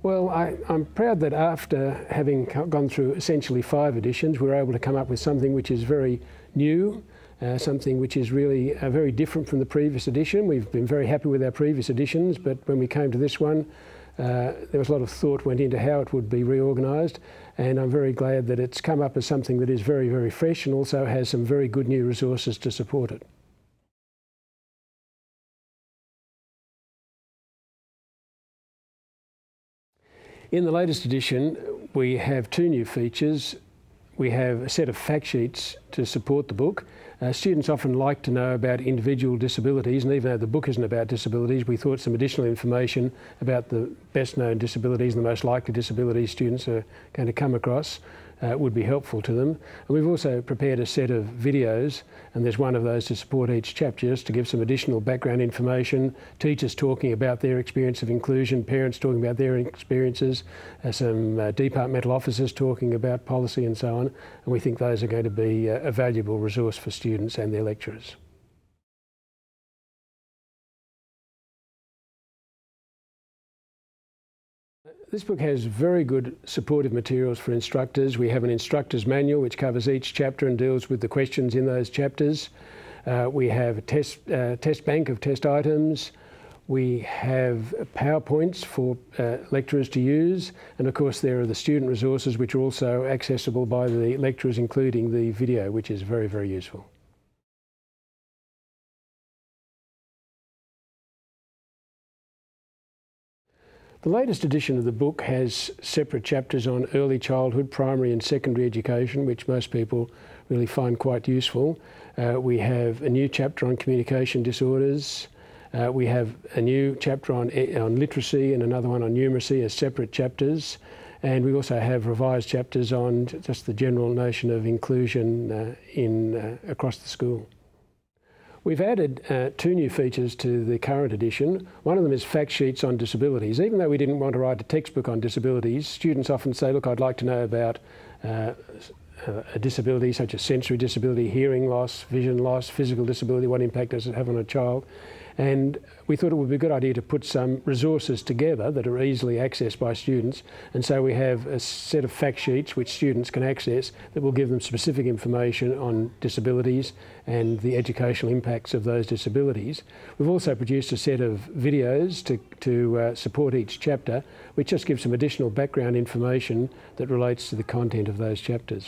Well, I'm proud that after having gone through essentially 5 editions, we're able to come up with something which is very new, something which is really very different from the previous edition. We've been very happy with our previous editions, but when we came to this one, there was a lot of thought went into how it would be reorganised, and I'm very glad that it's come up as something that is very, very fresh and also has some very good new resources to support it. In the latest edition, we have 2 new features. We have a set of fact sheets to support the book. Students often like to know about individual disabilities, and even though the book isn't about disabilities, we thought some additional information about the best known disabilities and the most likely disabilities students are going to come across would be helpful to them. And we've also prepared a set of videos, and there's one of those to support each chapter, just to give some additional background information, teachers talking about their experience of inclusion, parents talking about their experiences, some departmental officers talking about policy and so on, and we think those are going to be a valuable resource for students and their lecturers. This book has very good supportive materials for instructors. We have an instructor's manual which covers each chapter and deals with the questions in those chapters. We have a test bank of test items. We have PowerPoints for lecturers to use, and of course there are the student resources which are also accessible by the lecturers, including the video, which is very, very useful. The latest edition of the book has separate chapters on early childhood, primary and secondary education, which most people really find quite useful. We have a new chapter on communication disorders. We have a new chapter on literacy and another one on numeracy as separate chapters. And we also have revised chapters on just the general notion of inclusion across the school. We've added 2 new features to the current edition. One of them is fact sheets on disabilities. Even though we didn't want to write a textbook on disabilities, students often say, look, I'd like to know about a disability such as sensory disability, hearing loss, vision loss, physical disability, what impact does it have on a child? And we thought it would be a good idea to put some resources together that are easily accessed by students. And so we have a set of fact sheets which students can access that will give them specific information on disabilities and the educational impacts of those disabilities. We've also produced a set of videos to support each chapter, which just gives some additional background information that relates to the content of those chapters.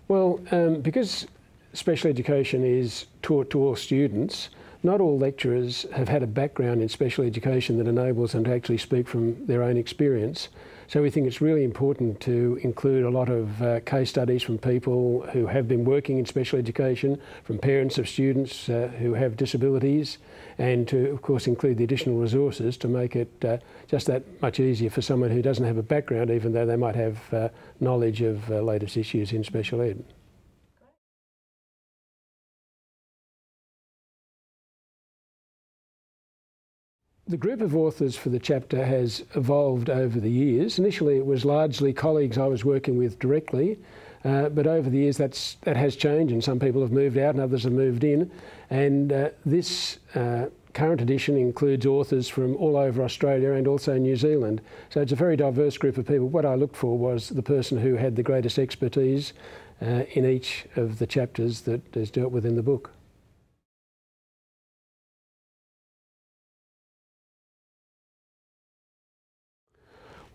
Well, because special education is taught to all students, not all lecturers have had a background in special education that enables them to actually speak from their own experience. So we think it's really important to include a lot of case studies from people who have been working in special education, from parents of students who have disabilities, and to, of course, include the additional resources to make it just that much easier for someone who doesn't have a background, even though they might have knowledge of latest issues in special ed. The group of authors for the chapter has evolved over the years. Initially it was largely colleagues I was working with directly, but over the years that has changed, and some people have moved out and others have moved in. And this current edition includes authors from all over Australia and also New Zealand. So it's a very diverse group of people. What I looked for was the person who had the greatest expertise in each of the chapters that is dealt with in the book.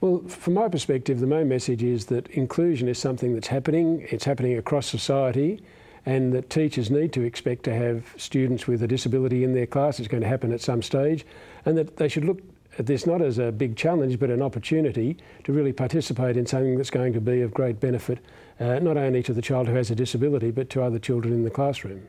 Well, from my perspective, the main message is that inclusion is something that's happening. It's happening across society, and that teachers need to expect to have students with a disability in their class. It's going to happen at some stage, and that they should look at this not as a big challenge, but an opportunity to really participate in something that's going to be of great benefit, not only to the child who has a disability, but to other children in the classroom.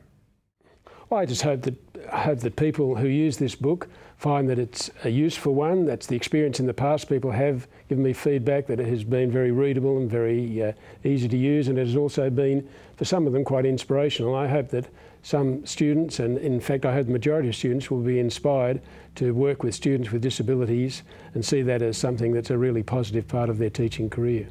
Well, I just hope that people who use this book find that it's a useful one. That's the experience in the past. People have given me feedback that it has been very readable and very easy to use, and it has also been, for some of them, quite inspirational. I hope that some students, and in fact I hope the majority of students, will be inspired to work with students with disabilities and see that as something that's a really positive part of their teaching career.